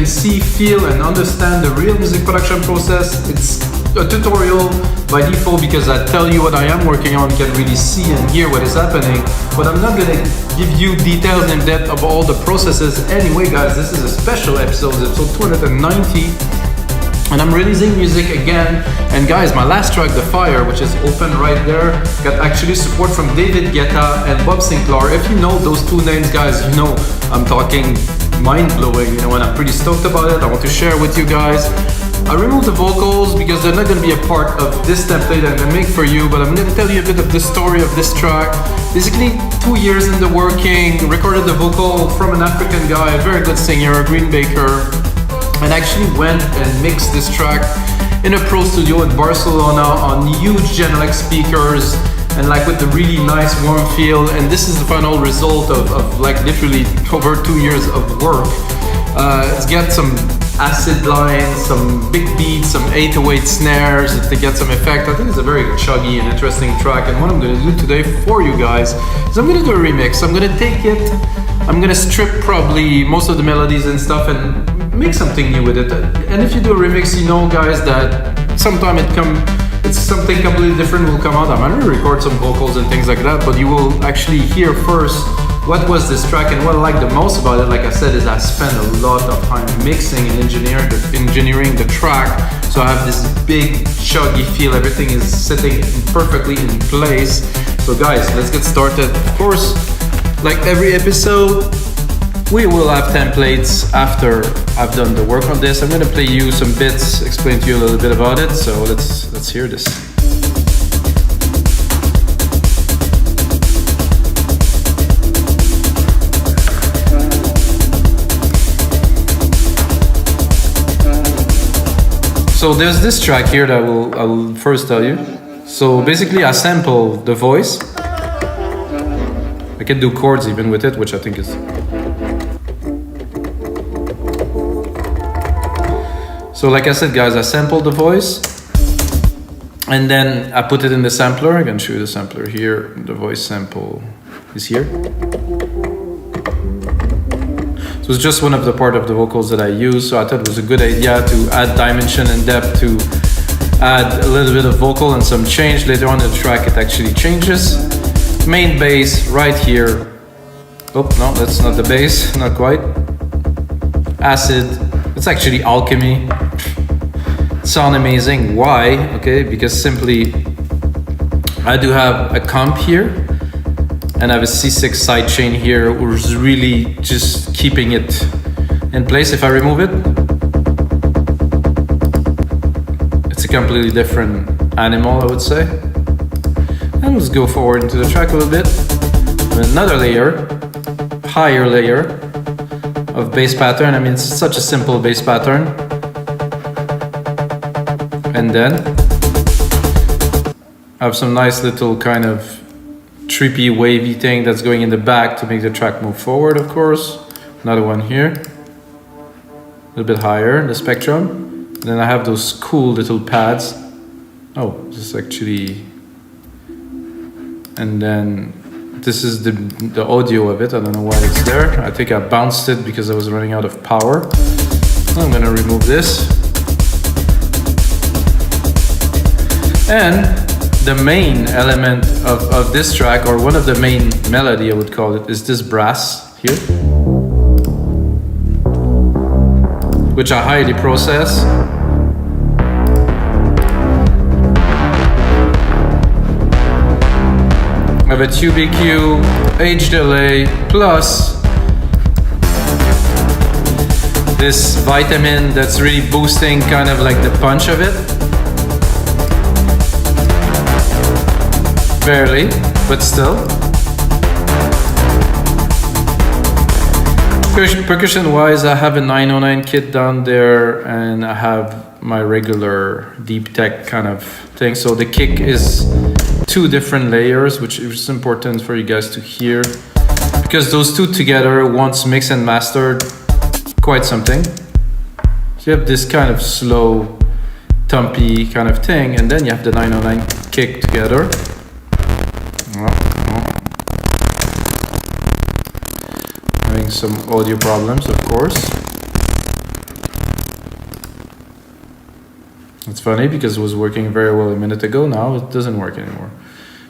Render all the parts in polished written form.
can see, feel, and understand the real music production process. It's a tutorial by default because I tell you what I am working on, you can really see and hear what is happening, but I'm not gonna give you details in depth of all the processes. Anyway guys, this is a special episode 290, and I'm releasing music again. And guys, my last track, The Fire, which is open right there, got actually support from David Guetta and Bob Sinclar. If you know those two names, guys, you know I'm talking mind-blowing, you know, and I'm pretty stoked about it. I want to share with you guys. I removed the vocals because they're not going to be a part of this template I'm going to make for you, but I'm going to tell you a bit of the story of this track. Basically, 2 years in the working, recorded the vocal from an African guy, a very good singer, a Green Baker, and actually went and mixed this track in a pro studio in Barcelona on huge Genelecs speakers and like with a really nice warm feel. And this is the final result of like literally over 2 years of work. It's got some acid lines, some big beats, some 808 snares to get some effect. I think it's a very chuggy and interesting track, and what I'm going to do today for you guys is I'm going to do a remix. I'm going to take it, I'm going to strip probably most of the melodies and stuff and make something new with it. And if you do a remix, you know guys that sometime it's something completely different will come out. I'm going to record some vocals and things like that, but you will actually hear first what was this track. And what I like the most about it, like I said, is I spent a lot of time mixing and engineering the track, so I have this big chuggy feel. Everything is sitting perfectly in place. So guys, let's get started. Of course, like every episode, we will have templates after I've done the work on this. I'm gonna play you some bits, explain to you a little bit about it. So let's hear this. So there's this track here that I'll first tell you. So basically I sample the voice. I can do chords even with it, which I think is... So like I said guys, I sampled the voice and then I put it in the sampler. I can show you the sampler here. The voice sample is here. So it's just one of the part of the vocals that I use. So I thought it was a good idea to add dimension and depth, to add a little bit of vocal and some change. Later on in the track it actually changes. Main bass right here. Oh no, that's not the bass, not quite. Acid, it's actually alchemy. Sound amazing. Why? Okay, because simply I do have a comp here and I have a C6 sidechain here, which is really just keeping it in place. If I remove it, it's a completely different animal, I would say. And let's go forward into the track a little bit. Another layer, higher layer of bass pattern. I mean, it's such a simple bass pattern. And then I have some nice little kind of trippy wavy thing that's going in the back to make the track move forward, of course. Another one here, a little bit higher in the spectrum. Then I have those cool little pads. Oh, this is actually... And then this is the audio of it. I don't know why it's there. I think I bounced it because I was running out of power. I'm gonna remove this. And the main element of this track, or one of the main melody I would call it, is this brass here, which I highly process. I have a 2BQ, H delay, plus this vitamin that's really boosting kind of like the punch of it. Barely, but still. Percussion wise, I have a 909 kit down there and I have my regular deep tech kind of thing. So the kick is 2 different layers, which is important for you guys to hear, because those two together, once mixed and mastered, quite something. So you have this kind of slow, thumpy kind of thing, and then you have the 909 kick together. Having some audio problems, of course. It's funny because it was working very well a minute ago. Now it doesn't work anymore.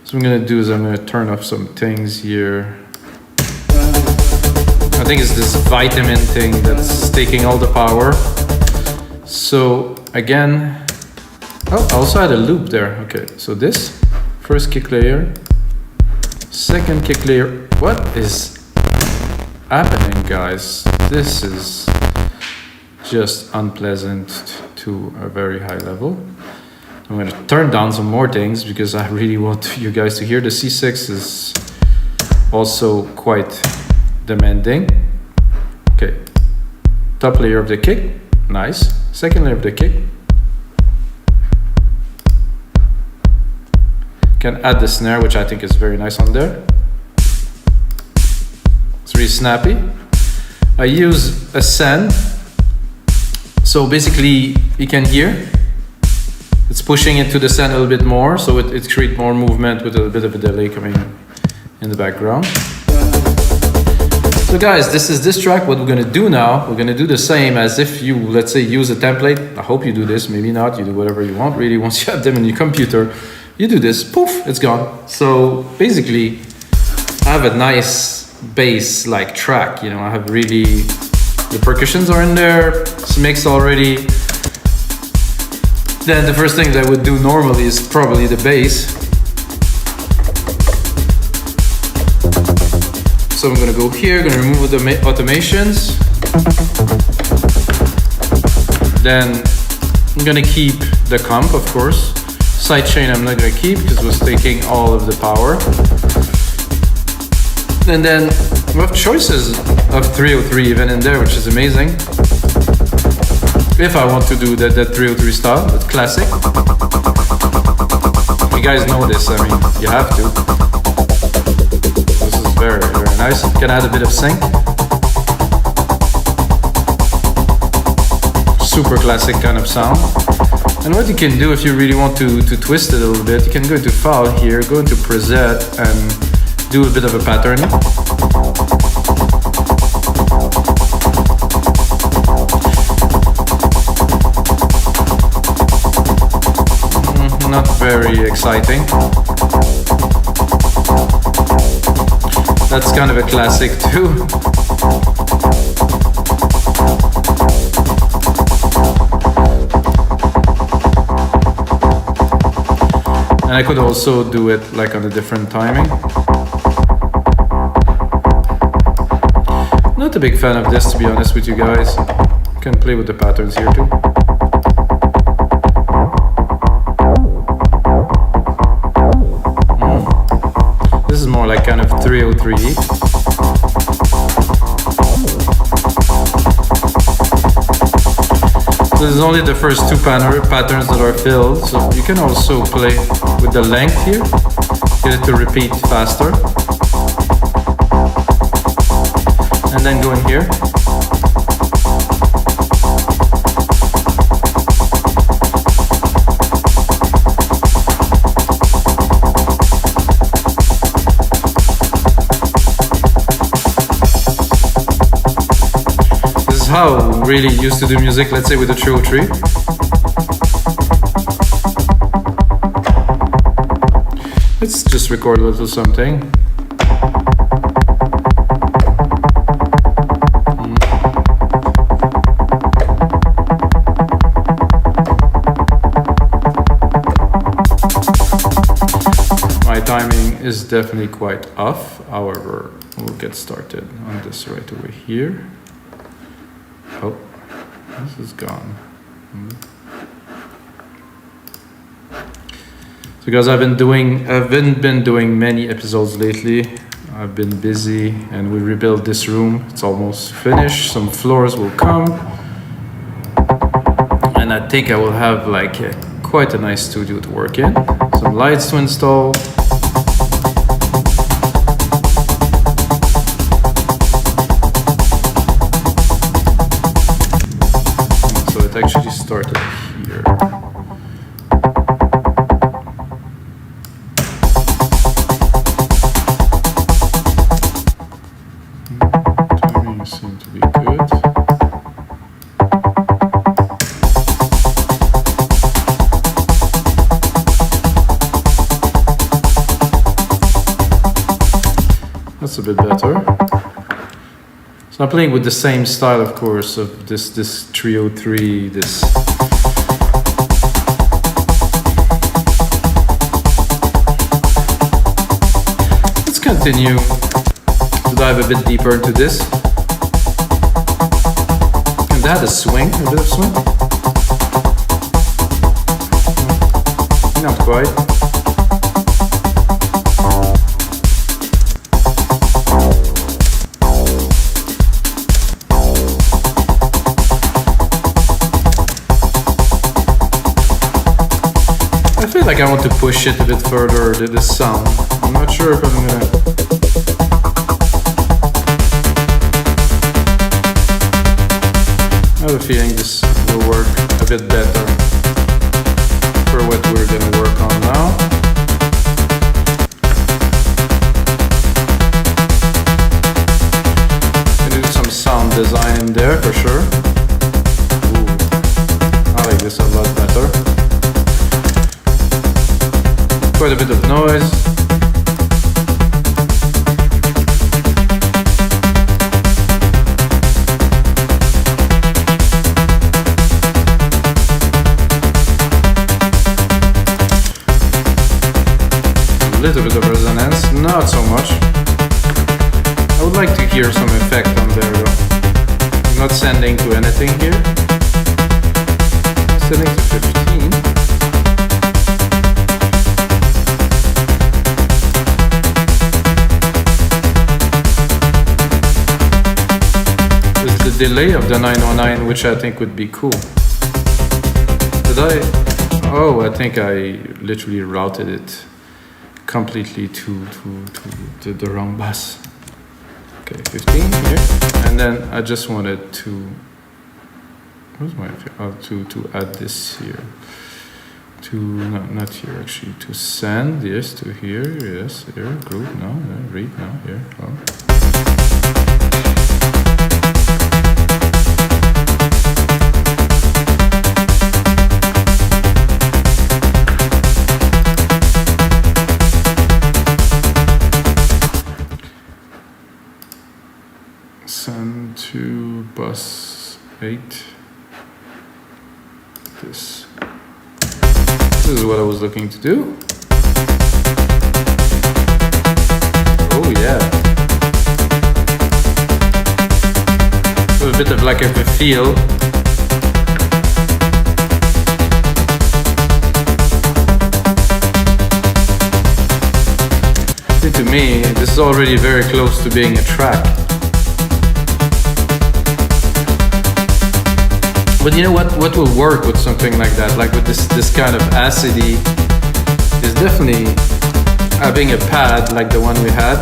So what I'm gonna do is I'm gonna turn off some things here. I think it's this vitamin thing that's taking all the power. So again, oh, I also had a loop there. Okay, so this first kick layer, second kick layer. What is happening, guys? This is just unpleasant to a very high level. I'm going to turn down some more things because I really want you guys to hear. The C6 is also quite demanding. Okay, top layer of the kick, nice. Second layer of the kick. Can add the snare, which I think is very nice on there. It's really snappy. I use a send. So basically, you can hear it's pushing it to the send a little bit more, so it creates more movement with a bit of a delay coming in the background. So guys, this is this track. What we're gonna do now, we're gonna do the same as if you, let's say, use a template. I hope you do this, maybe not, you do whatever you want really. Once you have them in your computer, you do this, poof, it's gone. So basically, I have a nice bass like track, you know, I have really, the percussions are in there, it's mixed already. Then the first thing that I would do normally is probably the bass. So I'm gonna go here, gonna remove the automations. Then I'm gonna keep the comp, of course. Sidechain I'm not gonna keep because it was taking all of the power. And then we have choices of 303 even in there, which is amazing. If I want to do that 303 style, that's classic. You guys know this, I mean, you have to. This is very, very nice. You can add a bit of sync. Super classic kind of sound. And what you can do if you really want to twist it a little bit, you can go into File here, go into Preset and do a bit of a pattern. Not very exciting. That's kind of a classic too. And I could also do it like on a different timing. Not a big fan of this, to be honest with you guys. You can play with the patterns here too. This is more like kind of 303. So this is only the first two patterns that are filled, so you can also play with the length here, get it to repeat faster. And then go in here. This is how we really used to do music, let's say with the 303. Let's just record a little something. Timing is definitely quite off, however, we'll get started on this right over here. Oh, this is gone. So guys, I haven't been doing many episodes lately. I've been busy and we rebuilt this room. It's almost finished. Some floors will come. And I think I will have like quite a nice studio to work in. Some lights to install. It actually started here. Timing seems to be good. That's a bit better. So I'm playing with the same style, of course, of this Trio 3, this. Let's continue to dive a bit deeper into this. And that is swing, a bit of swing. Not quite. I feel like I want to push it a bit further, this sound. I'm not sure if I'm gonna... I have a feeling this will work a bit better for what we're gonna work on now. Gonna do some sound design in there for sure. Ooh, I like this a lot better. Quite a bit of noise. A little bit of resonance, not so much. I would like to hear some effect on there though. I'm not sending to anything here. I'm sending to 15. With the delay of the 909, which I think would be cool. Did I? Oh, I think I literally routed it completely to the wrong bus. Okay, 15 here, and then I just wanted to. Where's my to add this here? To no, not here actually. To send yes to here. Yes, here group no, read no here. Oh. Send to bus 8. This is what I was looking to do. Oh yeah. So a bit of like a feel. See, to me, this is already very close to being a track. But you know what will work with something like that, like with this kind of acidy, is definitely having a pad like the one we had,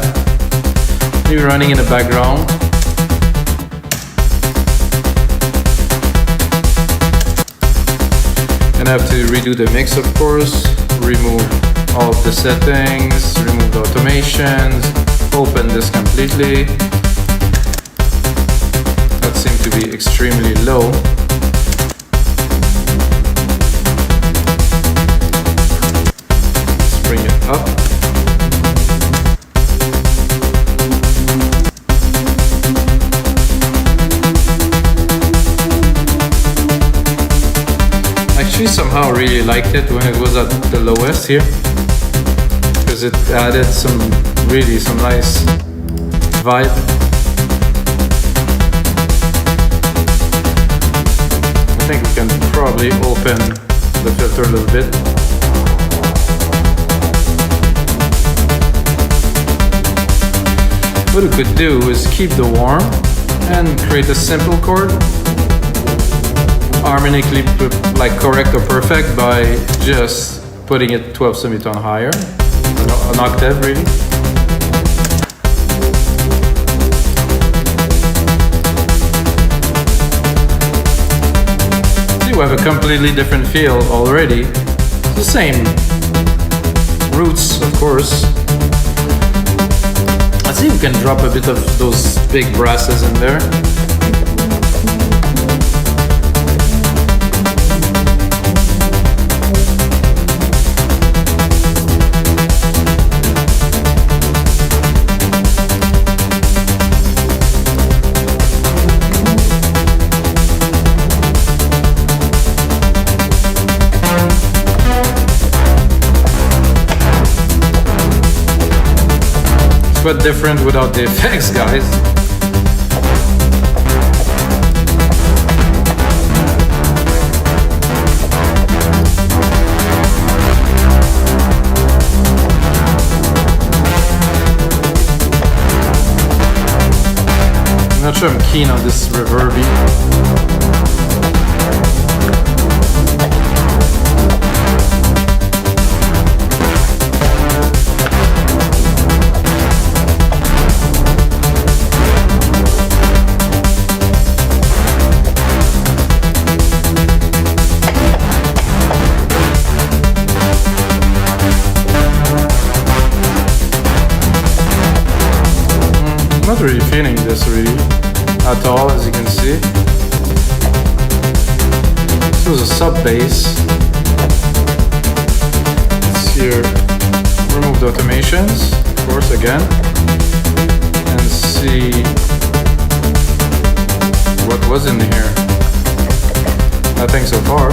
maybe running in the background. And I have to redo the mix, of course, remove all of the settings, remove the automations, open this completely. That seemed to be extremely low. Bring it up. I actually somehow really liked it when it was at the lowest here, because it added some nice vibe. I think we can probably open the filter a little bit. What we could do is keep the warm and create a simple chord, harmonically like correct or perfect by just putting it 12 semitone higher, an octave really. See, we have a completely different feel already. The same roots, of course. I think we can drop a bit of those big brasses in there. bit different without the effects, guys. I'm not sure I'm keen on this reverby. Not really feeling this really at all, as you can see. This was a sub bass. Let's here remove the automations, of course, again, and see what was in here. Nothing so far.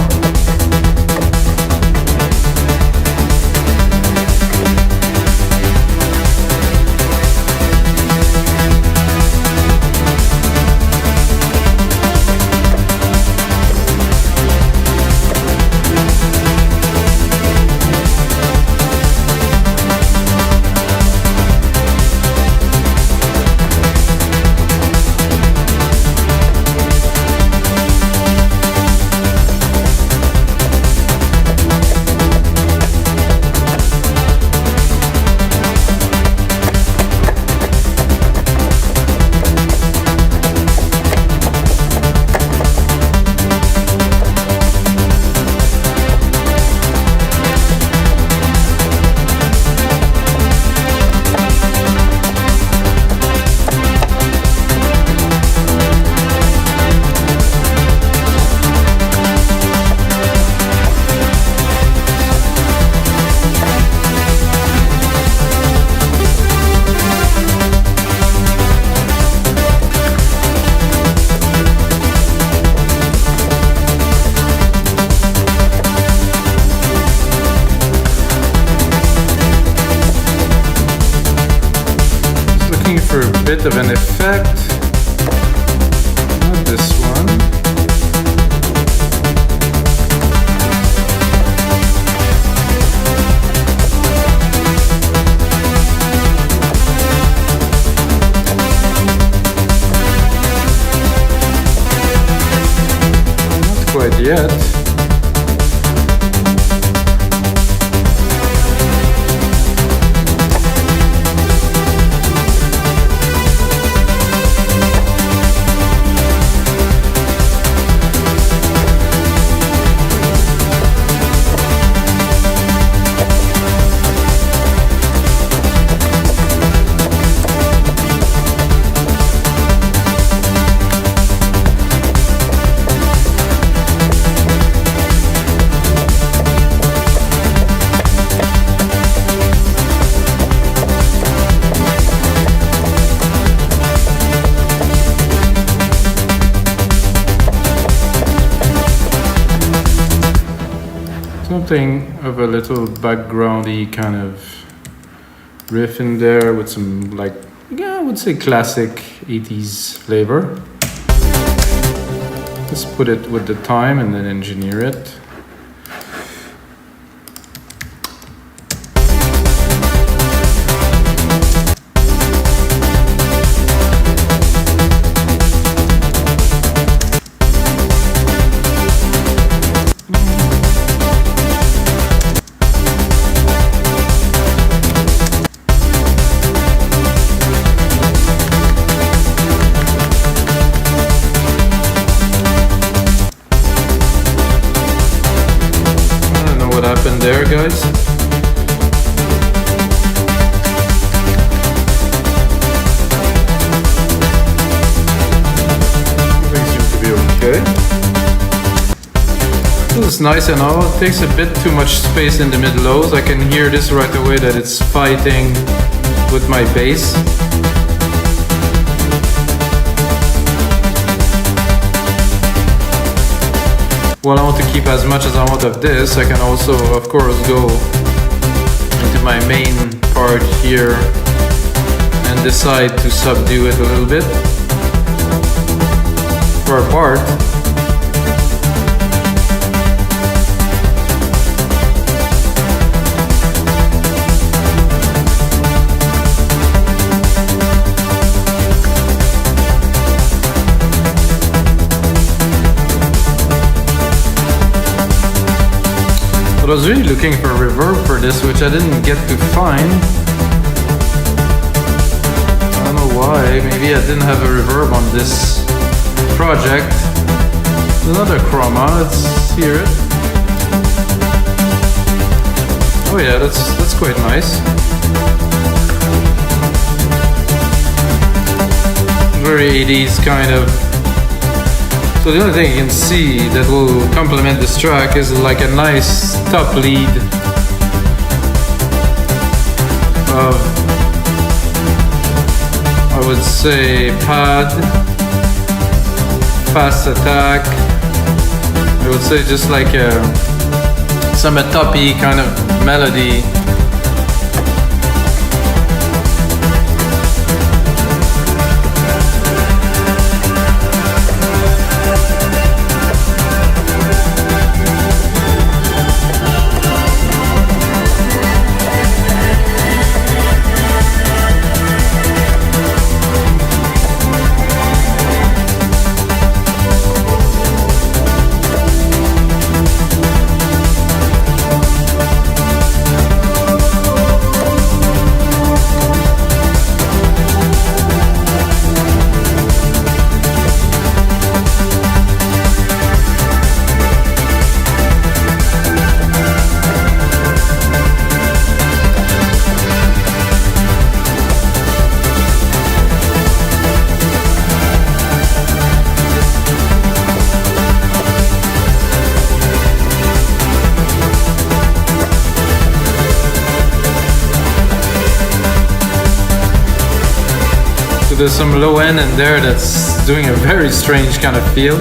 For a bit of an effect. Not this one. Not quite yet. Something of a little backgroundy kind of riff in there with some, like, yeah, I would say classic 80s flavor. Let's put it with the time and then engineer it. There, guys. Everything seems to be okay. This is nice and all. It takes a bit too much space in the mid lows. I can hear this right away that it's fighting with my bass. Well, I want to keep as much as I want of this. I can also, of course, go into my main part here and and decide to subdue it a little bit for a part. I was really looking for reverb for this, which I didn't get to find. I don't know why. Maybe I didn't have a reverb on this project. Another chroma. Let's hear it. Oh yeah, that's quite nice. Very 80s kind of. So the only thing you can see that will complement this track is like a nice top lead of, I would say, pad, fast attack. I would say just like some toppy kind of melody. There's some low end in there that's doing a very strange kind of feel.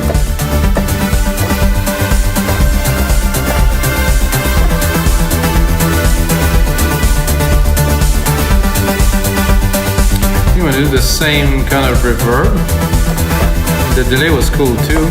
I'm gonna do the same kind of reverb. The delay was cool too.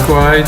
Quite.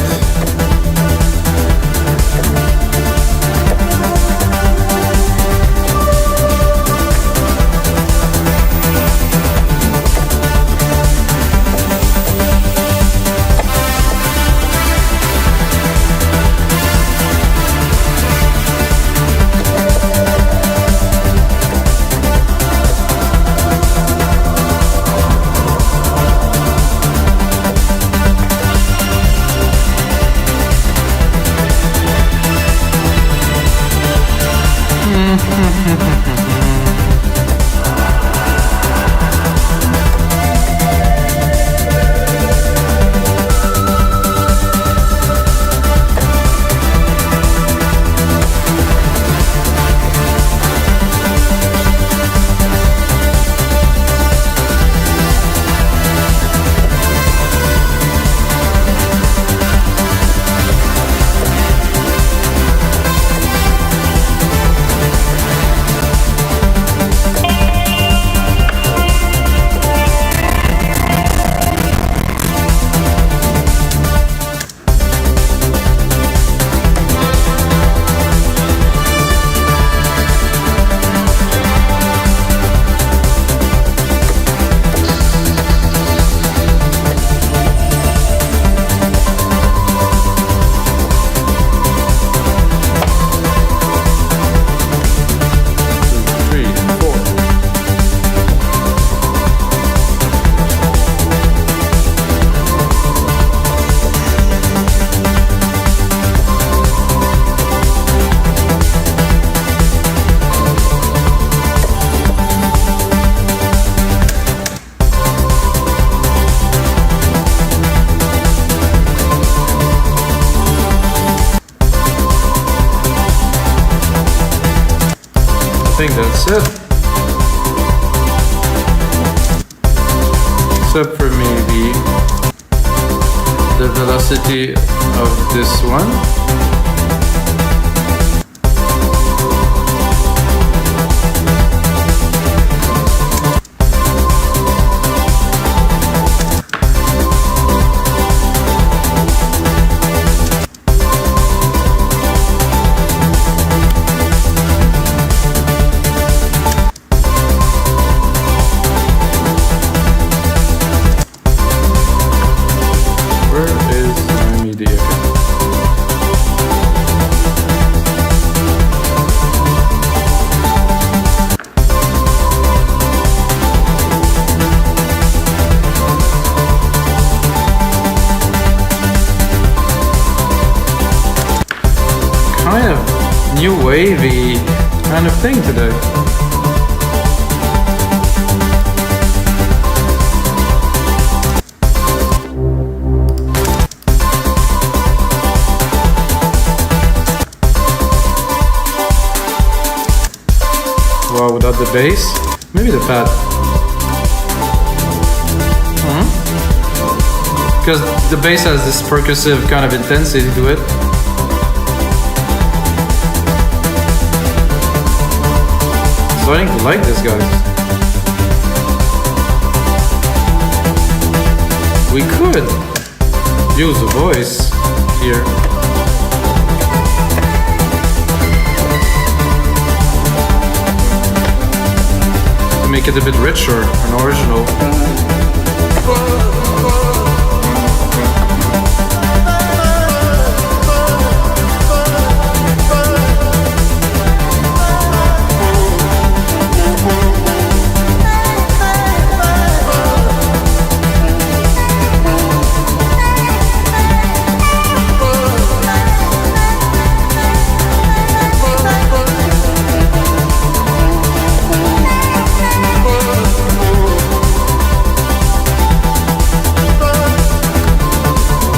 think that's it. Except for maybe the velocity of this one. New wavy kind of thing today. Wow, without the bass, maybe the pad. Because the bass has this percussive kind of intensity to it. Starting to like this, guys. We could use the voice here. To make it a bit richer and original.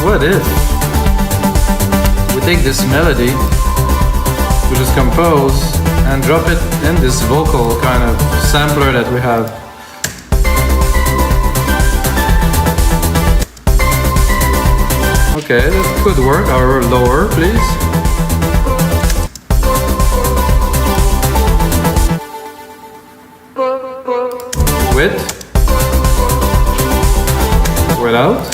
What if we take this melody, we just compose and drop it in this vocal kind of sampler that we have. Okay, that could work. Or lower, please. With, without.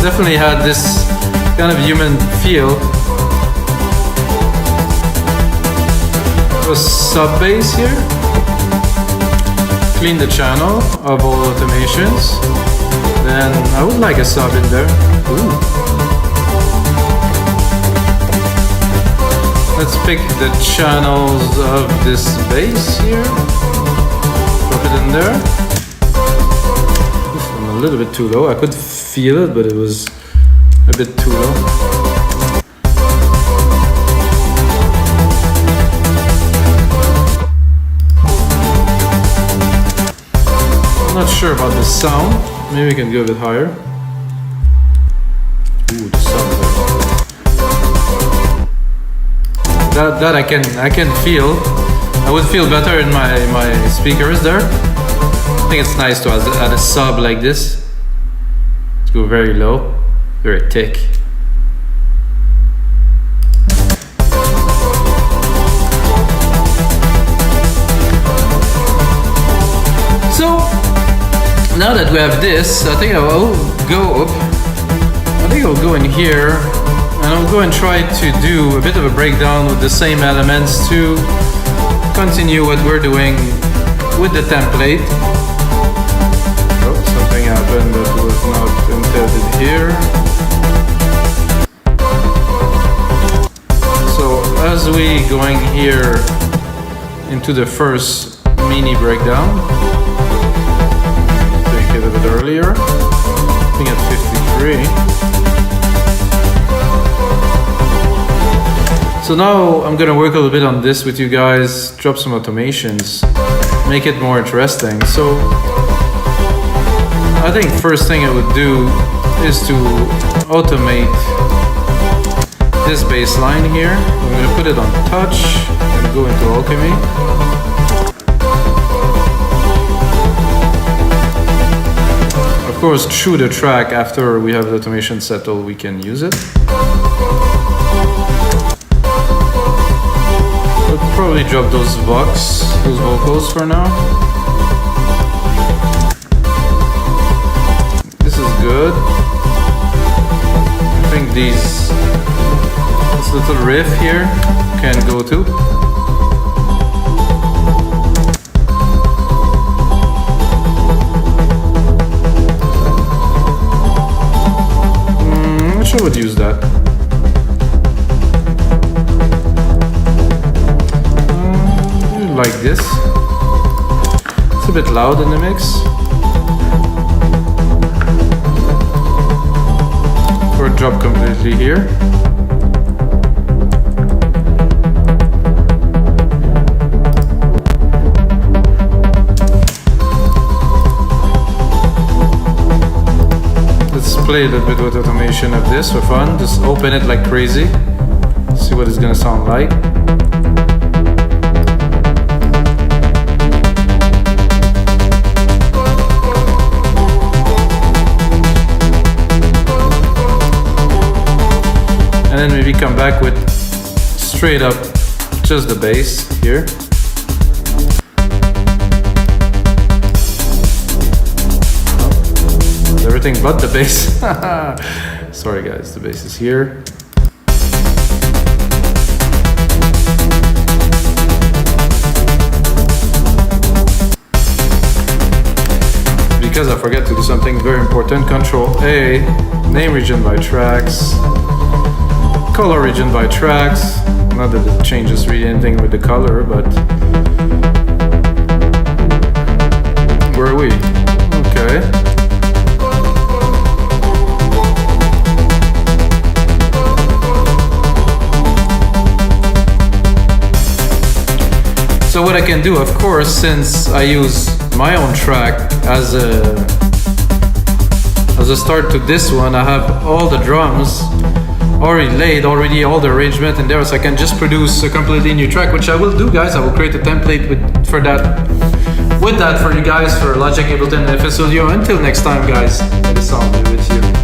Definitely had this kind of human feel. A sub bass here. Clean the channel of all automations. Then I would like a sub in there. Ooh. Let's pick the channels of this bass here. Drop it in there. Oof, I'm a little bit too low. I could feel it, but it was a bit too low. I'm not sure about the sound. Maybe we can go a bit higher. Ooh, the sound there. That I can feel. I would feel better in my speakers there. I think it's nice to add a sub like this. Let's go very low, very thick. So now that we have this, I think I'll go up. I think I'll go in here and I'll go and try to do a bit of a breakdown with the same elements to continue what we're doing with the template. Something happened that was not intended here. So as we going here into the first mini breakdown, take it a bit earlier, I think at 53. So now I'm gonna work a little bit on this with you guys, drop some automations, make it more interesting. So I think first thing I would do is to automate this bass line here. I'm gonna put it on touch and go into alchemy. Of course, through the track, after we have the automation settled, we can use it. We'll probably drop those vocals for now. This is good. I think this little riff here can go too. I'm sure I would use that. Like this. It's a bit loud in the mix. Or drop completely here. Let's play a little bit with automation of this for fun. Just open it like crazy. See what it's gonna sound like. And then maybe come back with straight up just the bass here. Oh, everything but the bass. Sorry guys, the bass is here. Because I forgot to do something very important, Control A, name region by tracks. Color region by tracks. Not that it changes really anything with the color, but where are we? Okay. So what I can do, of course, since I use my own track as a start to this one, I have all the drums already laid, all the arrangement in there, so I can just produce a completely new track, which I will do, guys. I will create a template with that for you guys for Logic, Ableton, and FL Studio. Until next time, guys, it is all with you.